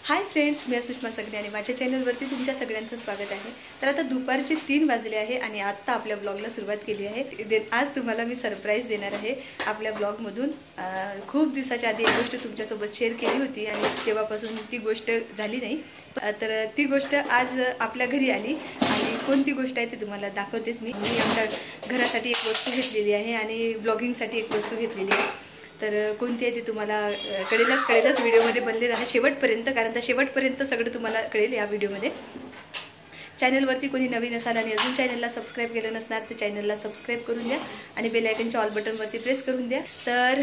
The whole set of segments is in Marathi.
हाय फ्रेंड्स, मी सुषमा सगळे आणि माझ्या चॅनलवरती तुमच्या सगळ्यांचं स्वागत आहे। तर आता दुपारचे 3 वाजले आहे आणि आता आपल्या ब्लॉगला सुरुवात केली आहे। आज तुम्हाला मी सरप्राईज देणार आहे आपल्या ब्लॉगमधून। खूप दिवसाच्या आधी एक गोष्ट तुमच्यासोबत शेअर केली होती आणि तेव्हापासून ती गोष्ट झाली नाही। तर ती गोष्ट आज आपल्या घरी आली आणि कोणती गोष्ट आहे ते तुम्हाला दाखवतेच। मी आमच्या घरासाठी एक वस्तू घेतलेली आहे आणि ब्लॉगिंगसाठी एक वस्तू घेतलेली आहे। तर कोणती आहे ते तुम्हाला कळेलच व्हिडिओमध्ये बनले राहा शेवटपर्यंत, कारण त्या शेवटपर्यंत सगळं तुम्हाला कळेल या व्हिडिओमध्ये। चॅनलवरती कोणी नवीन असाल आणि अजून चॅनलला सबस्क्राईब केलं नसणार तर चॅनलला सबस्क्राईब करून द्या आणि बेल आयकनच्या ऑल बटनवरती प्रेस करून द्या। तर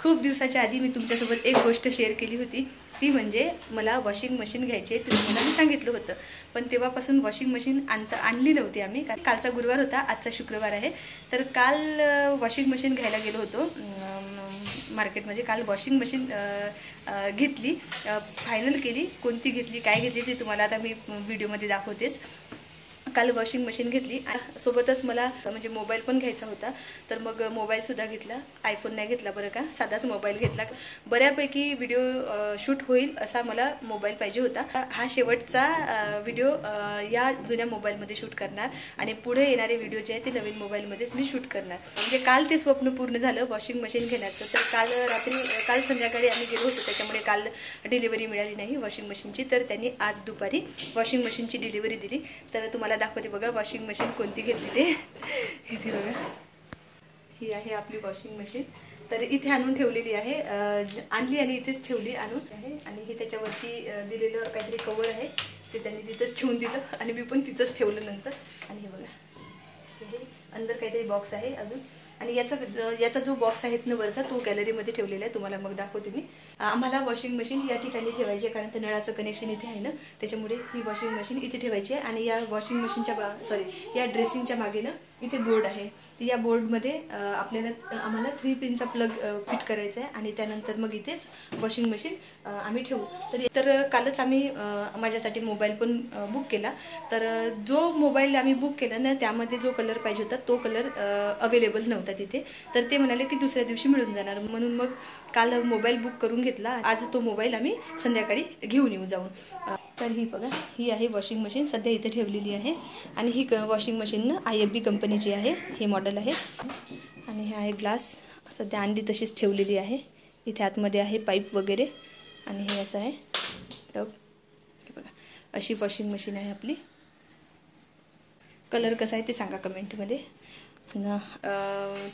खूप दिवसाच्या आधी मी तुमच्यासोबत एक गोष्ट शेअर केली होती, ती म्हणजे मला वॉशिंग मशीन घ्यायची आहे। ते तुम्हाला मी सांगितलं होतं, पण तेव्हापासून वॉशिंग मशीन आणली नव्हती आम्ही। कालचा गुरुवार होता, आजचा शुक्रवार आहे। तर काल वॉशिंग मशीन घ्यायला गेलो होतो मार्केटमध्ये। काल वॉशिंग मशीन घेतली, फायनल केली। कोणती घेतली काय घेतली ते तुम्हाला आता मी व्हिडिओमध्ये दाखवतेच। काल वॉशिंग मशीन घेतली, सोबतच मला म्हणजे मोबाईल पण घ्यायचा होता। तर मग मोबाईलसुद्धा घेतला, आयफोन नाही घेतला बरं का, साधाच मोबाईल घेतला। बऱ्यापैकी व्हिडिओ शूट होईल असा मला मोबाईल पाहिजे होता। हा शेवटचा व्हिडिओ या जुन्या मोबाईलमध्ये शूट करणार आणि पुढे येणारे व्हिडिओ जे आहे ते नवीन मोबाईलमध्येच मी शूट करणार। म्हणजे काल ते स्वप्न पूर्ण झालं वॉशिंग मशीन घेण्याचं। तर काल संध्याकाळी आम्ही गेलो होतो, त्याच्यामुळे काल डिलिव्हरी मिळाली नाही वॉशिंग मशीनची। तर त्यांनी आज दुपारी वॉशिंग मशीनची डिलिव्हरी दिली। तर तुम्हाला दाखवते बघा वॉशिंग मशीन कोणती घेतली ते। इथे बघा, ही आहे आपली वॉशिंग मशीन। तर इथे आणून ठेवलेली आहे, आणली आणि इथेच ठेवली आणून आहे। आणि हे त्याच्यावरती दिलेलं काहीतरी कवर आहे, ते त्यांनी तिथंच ठेवून दिलं आणि मी पण तिथंच ठेवलं नंतर। आणि हे बघा, हे अंदर काहीतरी बॉक्स आहे अजून। आणि याचा जो बॉक्स आहे ना वरचा, तो गॅलरीमध्ये ठेवलेला आहे, तुम्हाला मग दाखवते मी। आम्हाला वॉशिंग मशीन या ठिकाणी ठेवायची आहे, कारण ते नळाचं कनेक्शन इथे आहे ना, त्याच्यामुळे ही वॉशिंग मशीन इथे ठेवायची आहे। आणि या वॉशिंग मशीनच्या या ड्रेसिंगच्या मागे ना इथे बोर्ड आहे। तर या बोर्डमध्ये आम्हाला 3 पिनचा प्लग फिट करायचा आहे आणि त्यानंतर मग इथेच वॉशिंग मशीन आम्ही ठेवू। तर कालच आम्ही माझ्यासाठी मोबाईल पण बुक केला। तर जो मोबाईल आम्ही बुक केला ना, त्यामध्ये जो कलर पाहिजे होता तो कलर अवेलेबल नव्हता तिथे। तर ते म्हणाले की दुसऱ्या दिवशी मिळून जाणार, म्हणून मग काल मोबाईल बुक करून घेतला। आज तो मोबाईल आम्ही संध्याकाळी घेऊन येऊ जाऊन। तर ही बघा, ही आहे वॉशिंग मशीन सध्या इथे ठेवलेली आहे। आणि ही वॉशिंग मशीन ना IFB कंपनीची आहे, हे मॉडेल आहे। आणि हे आहे ग्लास, सध्या आणली तशीच ठेवलेली आहे। इथे आतमध्ये आहे पाईप वगैरे आणि हे असं आहे टब। बघा, अशी वॉशिंग मशीन आहे आपली। कलर कसा आहे ते सांगा कमेंटमध्ये ना।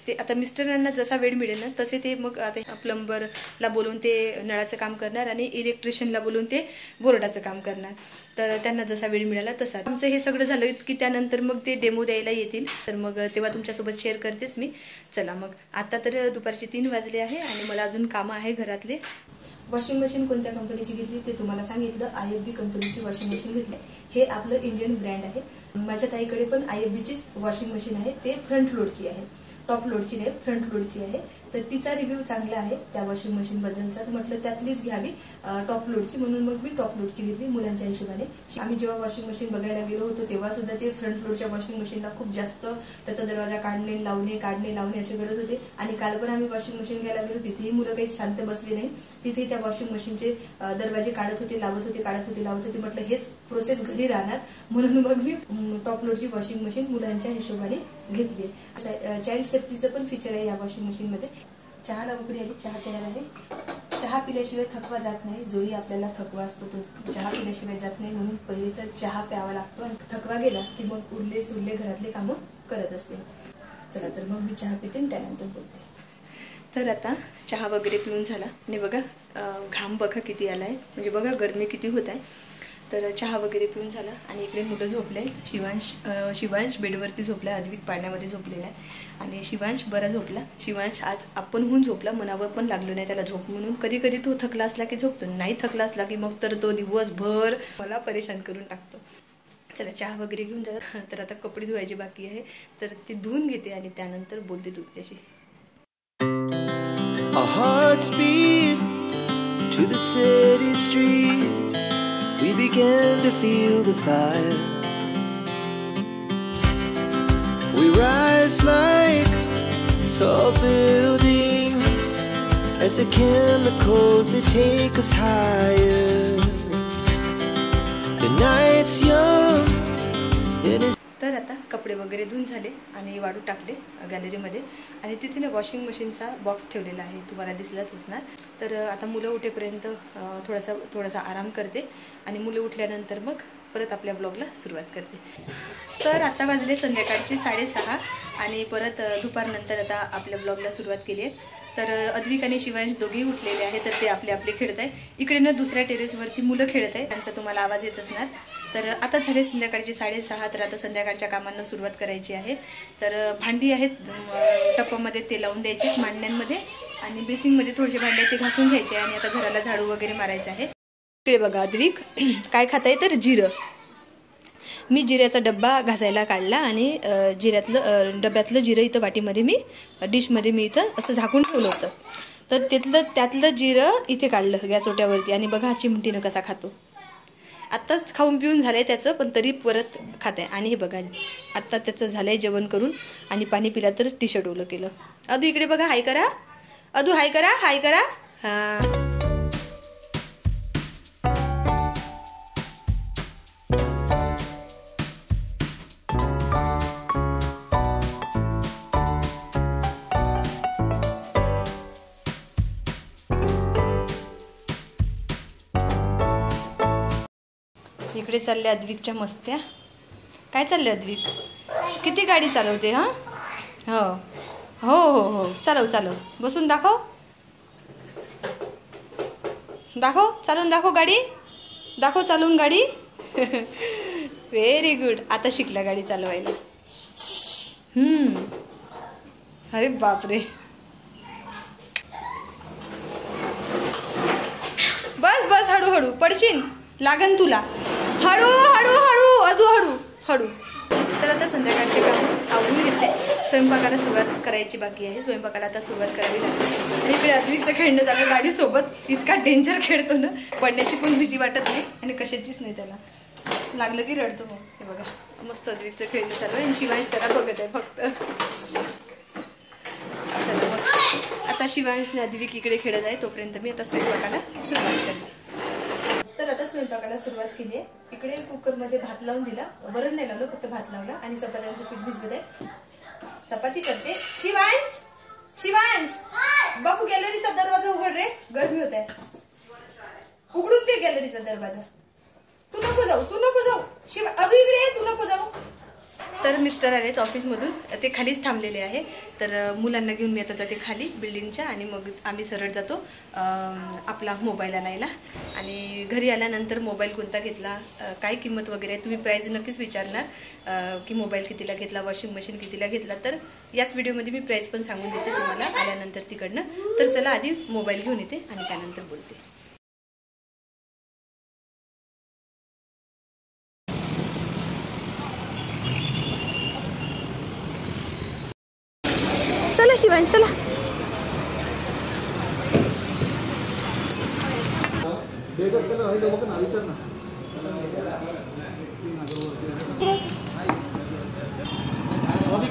ते आता मिस्टरांना जसा वेळ मिळेल ना तसे ते मग आता प्लंबरला बोलवून ते नळाचं काम करणार आणि इलेक्ट्रिशियनला बोलवून ते बोर्डाचं काम करणार। तर त्यांना जसा वेळ मिळाला तसा। आमचं हे सगळं झालं की त्यानंतर मग ते डेमो द्यायला येतील, तर मग तेव्हा तुमच्यासोबत शेअर करतेच मी। चला मग, आता तर दुपारचे 3 वाजले आहे आणि मला अजून कामं आहे घरातले। वॉशिंग मशीन कोणत्या कंपनीची घेतली ते तुम्हाला सांगितलं, IFB कंपनीची वॉशिंग मशीन घेतली। हे आपलं इंडियन ब्रँड आहे। माझ्या ताईकडे पण IFBचीच वॉशिंग मशीन आहे, ते फ्रंट लोडची आहे, टॉप लोडची नाही, फ्रंट लोडची आहे। तर तिचा रिव्ह्यू चांगला आहे त्या वॉशिंग मशीन बद्दलचा, तर म्हटलं त्यातलीच घ्यावी टॉप लोडची, म्हणून मग मी टॉप लोडची घेतली मुलांच्या हिशोबाने। आम्ही जेव्हा वॉशिंग मशीन बघायला गेलो होतो तेव्हा सुद्धा ते फ्रंट लोडच्या वॉशिंग मशीनला खूप जास्त त्याचा दरवाजा काढणे लावणे असे करत होते। आणि काल पण आम्ही वॉशिंग मशीन घ्यायला गेलो, तिथेही मुलं काही शांत बसले नाही। तिथे त्या वॉशिंग मशीनचे दरवाजे काढत होते, लावत होते। म्हटलं हेच प्रोसेस घरी राहणार, म्हणून मग मी टॉप लोडची वॉशिंग मशीन मुलांच्या हिशोबाने घेतली। चाइल्ड सेफ्टीचं पण फीचर आहे या वॉशिंग मशीन मध्ये। चहाला उकडी आली, चहा तयार आहे। चहा पिल्याशिवाय थकवा जात नाही, जोही आपल्याला थकवा असतो तो चहा पिल्याशिवाय जात नाही, म्हणून पहिले तर चहा प्यावा लागतो आणि थकवा गेला की मग उरले सुरले घरातले कामं करत असते। चला तर मग मी चहा पिते आणि त्यानंतर बोलते। तर आता चहा वगैरे पिऊन झाला आणि बघा घाम बघा किती आलाय, म्हणजे बघा गरमी किती होत आहे। तर चहा वगैरे पिऊन झाला आणि इकडे मुलं झोपले आहेत। शिवांश बेडवरती झोपला, अद्विक पाळण्यामध्ये झोपलेला आहे आणि शिवांश बरा झोपला। शिवांश आज आपणहून झोपला, मनावर पण लागलं नाही त्याला झोप म्हणून। कधी कधी तो थकला असला की झोपतो, नाही थकला असला की मग तर तो दिवसभर मला परेशान करून टाकतो। चला चहा वगैरे घेऊन झाला, तर आता कपडे धुवायचे बाकी आहे, तर ते धुवून घेते आणि त्यानंतर बोलते तुमच्याशी। Our hearts beat to the city streets. We began to feel the fire. We rise like tall buildings as the chemicals they take us higher. वगैरे धुवून झाले आणि वाळू टाकले गॅलरीमध्ये आणि तिथे ना वॉशिंग मशीनचा बॉक्स ठेवलेला आहे, तुम्हाला दिसलाच असणार. तर आता मुलं उठेपर्यंत थोडासा आराम करते आणि मुलं उठल्यानंतर मग परत आपल्या ब्लॉगला सुरुवात करते. तर आता वाजले संध्याकाळचे 6:30 आणि परत दुपारनंतर आता आपल्या ब्लॉगला सुरुवात केली आहे. तर अद्विक आणि शिवांश दोघेही उठलेले आहे, तर ते आपले खेळत आहे. इकडे ना दुसऱ्या टेरेसवरती मुलं खेळत आहे, त्यांचा तुम्हाला आवाज येत असणार. तर आता झाले संध्याकाळचे 6:30, तर आता संध्याकाळच्या कामांना सुरुवात करायची आहे. तर भांडी आहेत टपामध्ये ते लावून द्यायचे मांडण्यांमध्ये आणि बेसिंगमध्ये थोडेसे भांडे ते घासून घ्यायचे आणि आता घराला झाडू वगैरे मारायचं आहे. इकडे बघा अद्विक काय खात आहे, तर जिरं. मी जिऱ्याचा डब्बा घासायला काढला आणि डब्यातलं जिरं इथं वाटीमध्ये डिशमध्ये मी इथं असं झाकून ठेवलं होतं. तर त्यातलं जिरं इथे काढलं गॅस ओट्यावरती आणि बघा चिमटीनं कसा खातो. आत्ताच खाऊन पिऊन झालंय त्याचं, पण तरी परत खात आहे. आणि हे बघा आत्ता त्याचं झालंय जेवण करून आणि पाणी पिला तर टी शर्ट ओलं केलं. अदू इकडे बघा, हाय करा. अदू हाय करा, हाय करा. हां इकडे चालले अद्विकच्या मस्त्या. काय चाललं अद्विक? किती गाडी चालवते? हां हो हो हो हो चालव बसून दाखव चालवून दाखव गाडी, दाखव चालवून गाडी. Very good. आता शिकला गाडी चालवायला. अरे बापरे. बस हळूहळू पडशील, लागन तुला. हळू अदू हळू. तर आता संध्याकाळचे काम आवडून घेतले. स्वयंपाकाला सुरुवात करायची बाकी आहे. स्वयंपाकाला आता सुरुवात करावी लागते. आणि इकडे अद्विकचं खेळणं झालं गाडीसोबत. इतका डेंजर खेळतो ना, पडण्याची पण भीती वाटत नाही आणि कशाचीच नाही. त्याला लागलं की रडतो. मग हे बघा मस्त अद्विकचं खेळणं चालू आहे आणि शिवांश त्याला बघत आहे फक्त. चला मग आता शिवांश आणि अद्विक इकडे खेळत आहे, तोपर्यंत मी आता स्वयंपाकाला सुरुवात करते. तर आता स्वयंपाकाला सुरुवात केली आहे. इकडे कुकरमध्ये भात लावून दिला, वरण नाही लावलं, फक्त भात लावला आणि चपात्यांचं पीठ भिजवत आहे. चपाती करते. शिवांश बाबू गॅलरीचा दरवाजा उघड रे, गरमी होत आहे. उघडून दे गॅलरीचा दरवाजा. तू नको जाऊ अगं इकडे आहे, तू नको जाऊ. तर मिस्टर आलेत ऑफिसमधून, ते खालीच थांबलेले आहे. तर मुलांना घेऊन मी आता जाते खाली बिल्डिंगच्या आणि मग आम्ही सरळ जातो आपला मोबाईल आणायला. आणि घरी आल्यानंतर मोबाईल कोणता घेतला, काय किंमत वगैरे आहे, तुम्ही प्राईस नक्कीच विचारणार की मोबाईल कितीला घेतला, वॉशिंग मशीन कितीला घेतला. तर याच व्हिडिओमध्ये मी प्राईस पण सांगून देते तुम्हाला आल्यानंतर तिकडनं. तर चला आधी मोबाईल घेऊन येते आणि त्यानंतर बोलते. चला शिवांश चला.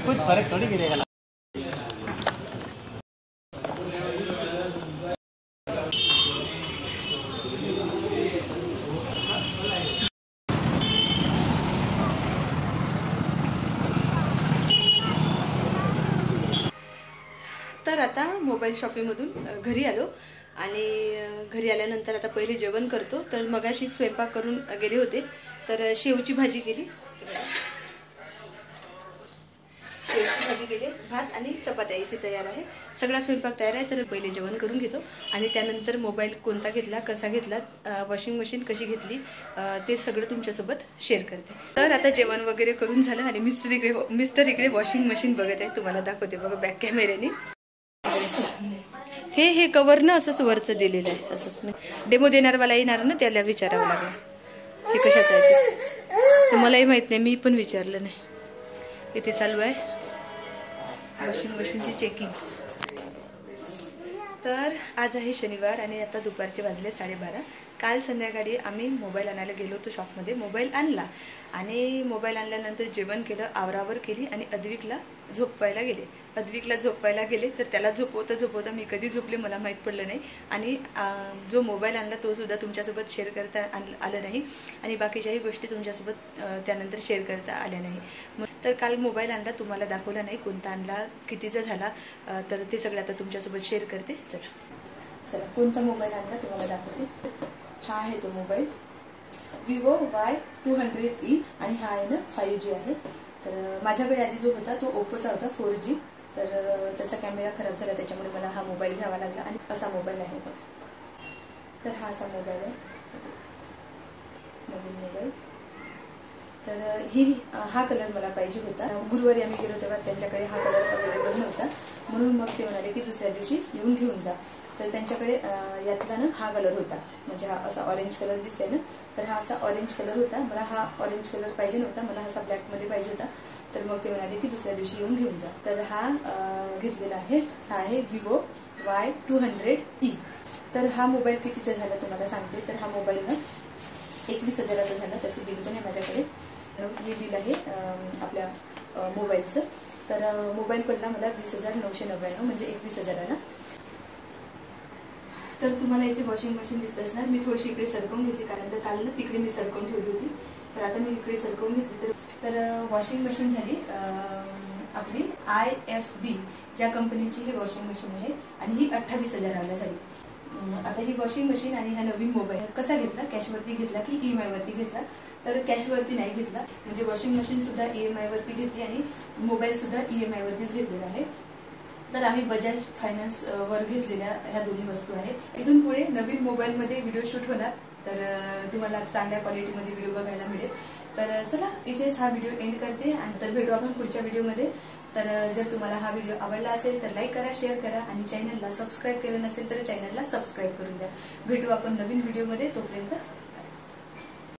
कुछ फर्क थोड़ी गिरेगा. तर आता मोबाईल शॉपिंगमधून घरी आलो आणि घरी आल्यानंतर आता पहिले जेवण करतो. तर मगाशी स्वयंपाक करून गेले होते, तर शेवची भाजी केली, भात आणि चपात्या इथे तयार आहे. सगळा स्वयंपाक तयार आहे. तर पहिले जेवण करून घेतो आणि त्यानंतर मोबाईल कोणता घेतला, कसा घेतला, वॉशिंग मशीन कशी घेतली, ते सगळं तुमच्यासोबत शेअर करते. तर आता जेवण वगैरे करून झालं आणि मिस्टर इकडे वॉशिंग मशीन बघत आहे. तुम्हाला दाखवते बघा बॅक कॅमेऱ्याने. हे कवर ना असंच वरचं दिलेलं आहे, असंच नाही. डेमो देणारवाला येणार ना, त्याला विचारावं लागलं हे कशाचं आहे ते मलाही माहीत नाही, मी पण विचारलं नाही. इथे चालू आहे वॉशिंग मशीनची चेकिंग. तर आज आहे शनिवार आणि आता दुपारचे वाजले 12:30 काल संध्याकाळी आम्ही मोबाईल आणायला गेलो होतो शॉपमध्ये. मोबाईल आणला आणि मोबाईल आणल्यानंतर जेवण केलं, आवरावर केली आणि अद्विकला झोपवायला गेले. तर त्याला झोपवता मी कधी झोपले मला माहीत पडलं नाही. आणि जो मोबाईल आणला तो सुद्धा तुमच्यासोबत शेअर करता आलं नाही आणि बाकीच्याही गोष्टी तुमच्यासोबत त्यानंतर शेअर करता आल्या नाही. तर काल मोबाईल आणला, तुम्हाला दाखवला नाही कोणता आणला, कितीचा झाला, तर ते सगळं आता तुमच्यासोबत शेअर करते. चला कोणता मोबाईल आणला तुम्हाला दाखवते. हा आहे तो मोबाईल Vivo Y200e आणि हा आहे ना 5G आहे. तर माझ्याकडे आधी जो होता तो ओप्पोचा होता 4G. तर त्याचा कॅमेरा खराब झाला, त्याच्यामुळे मला हा मोबाईल घ्यावा लागला आणि असा मोबाईल आहे बघ. तर हा असा मोबाईल आहे, नवीन मोबाईल. तर हा कलर मला पाहिजे होता. गुरुवारी आम्ही गेलो तेव्हा त्यांच्याकडे हा कलर अवेलेबल नव्हता, म्हणून मग ते म्हणाले की दुसऱ्या दिवशी येऊन घेऊन जा. तर त्यांच्याकडे यातला ना हा कलर होता, म्हणजे हा असा ऑरेंज कलर दिसतंय ना, तर हा असा ऑरेंज कलर होता. मला हा ऑरेंज कलर पाहिजे नव्हता, मला असा ब्लॅकमध्ये पाहिजे होता. तर मग ते म्हणाले की दुसऱ्या दिवशी येऊन घेऊन जा. तर हा घेतलेला आहे. हा आहे Vivo Y200e. तर हा मोबाईल कितीचा झाला तुम्हाला सांगते. तर हा मोबाईल ना 21,000चा झाला. त्याचं बिल पण आहे माझ्याकडे. हे बिल आहे आपल्या मोबाईलचं. तर मोबाईल पडला मला 20,999, म्हणजे 21,000ला. तर तुम्हाला इथे वॉशिंग मशीन दिसत असणार. मी थोडीशी इकडे सरकवून घेतली, कारण तर काल ना तिकडे मी सरकवून ठेवली होती. तर आता मी इकडे सरकवून घेतली. तर वॉशिंग मशीन झाली आपली IFB या कंपनीची ही वॉशिंग मशीन आहे आणि ही 28,000ला झाली. आता ही वॉशिंग मशीन आणि हा नवीन मोबाईल कसा घेतला, कॅशवरती घेतला की EMI वरती घेतला. तर कॅशवरती नाही घेतला, म्हणजे वॉशिंग मशीन सुद्धा EMI वरती घेतली आणि मोबाईल सुद्धा EMI वरतीच घेतलेला आहे. तर आम्ही बजाज फायनान्स वर घेतलेल्या ह्या दोन्ही वस्तू आहेत. इथून पुढे नवीन मोबाईलमध्ये व्हिडिओ शूट होणार, तर तुम्हाला चांगल्या क्वालिटीमध्ये व्हिडिओ बघायला मिळेल. तर चला इथेच हा व्हिडिओ एंड करते आणि तर भेटू आपण पुढच्या व्हिडिओमध्ये. तर जर तुम्हाला हा व्हिडिओ आवडला असेल तर लाईक करा, शेअर करा आणि चॅनलला सबस्क्राईब केलं नसेल तर चॅनलला सबस्क्राईब करून द्या. भेटू आपण नवीन व्हिडिओमध्ये. तोपर्यंत